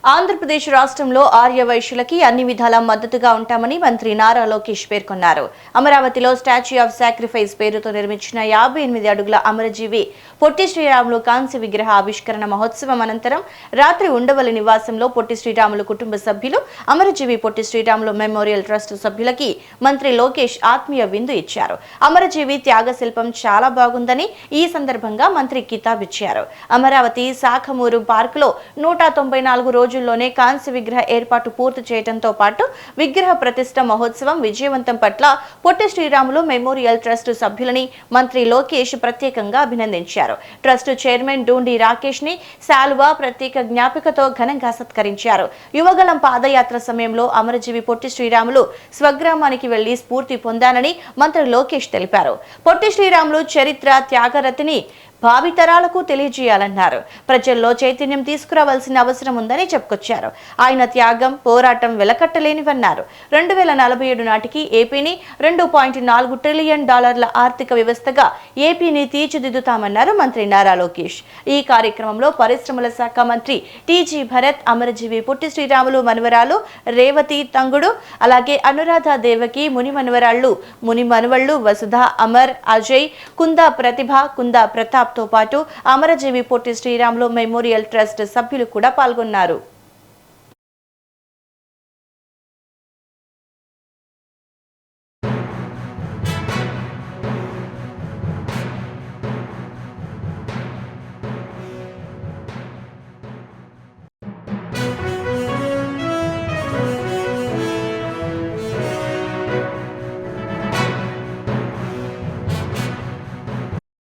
ఆంధ్రప్రదేశ్ రాష్ట్రంలో ఆర్యవైశ్యులకి అన్ని విధాల మద్దతుగా ఉంటామని మంత్రి నారా లోకేష్ పేర్కొన్నారు. అమరావతిలో స్టాచ్యూ ఆఫ్ సాక్రిఫైస్ పేరుతో నిర్మించిన 58 అడుగుల అమరజీవి పొట్టి శ్రీరాములు కాంస్య విగ్రహ ఆవిష్కరణ మహోత్సవం అనంతరం రాత్రి ఉండవల్లి నివాసంలో పొట్టి శ్రీరాములు కుటుంబ సభ్యులు, అమరజీవి పొట్టి శ్రీరాములు మెమోరియల్ ట్రస్ట్ సభ్యులకి మంత్రి లోకేష్ ఆత్మీయ విందు ఇచ్చారు. అమరజీవి త్యాగ శిల్పం చాలా బాగుందని ఈ సందర్భంగా మంత్రి కితాబిచ్చారు. అమరావతి శాఖమూరు పార్కులో 194 రోజుల్లోనే కాంస్య విగ్రహ ఏర్పాటు పూర్తి చేయడంతో పాటు విగ్రహ ప్రతిష్ఠ మహోత్సవం విజయవంతం పట్ల పొట్టి శ్రీరాములు మెమోరియల్ ట్రస్ట్ సభ్యులని మంత్రి లోకేష్ ప్రత్యేకంగా అభినందించారు. ట్రస్ట్ చైర్మన్ డూండి రాకేష్ ని శాలువా ప్రత్యేక జ్ఞాపికతో ఘనంగా సత్కరించారు. యువగలం పాదయాత్ర సమయంలో అమరజీవి పొట్టి శ్రీరాములు స్వగ్రామానికి వెళ్లి స్ఫూర్తి పొందానని మంత్రి లోకేష్ తెలిపారు. పొట్టి శ్రీరాములు చరిత్ర, త్యాగరతిని భావితరాలకు తెలియజేయాలన్నారు. ప్రజల్లో చైతన్యం తీసుకురావాల్సిన అవసరం ఉందని చెప్పుకొచ్చారు. ఆయన త్యాగం, పోరాటం వెలకట్టలేనివన్నారు. 2047 నాటికి ఏపీని $2.4 ట్రిలియన్ ఆర్థిక వ్యవస్థగా ఏపీని తీర్చిదిద్దుతామన్నారు మంత్రి నారా లోకేష్. ఈ కార్యక్రమంలో పరిశ్రమల శాఖ మంత్రి టీజీ భరత్, అమరజీవి పొట్టి శ్రీరాములు మనవరాలు రేవతి తంగుడు, అలాగే అనురాధ దేవకి ముని మనవరాళ్లు, ముని మనవళ్లు వసుధ, అమర్, అజయ్, కుందా ప్రతిభ, కుందా ప్రతాప్ తో పాటు అమరజీవి పొట్టి శ్రీరాములు మెమోరియల్ ట్రస్ట్ సభ్యులు కూడా పాల్గొన్నారు.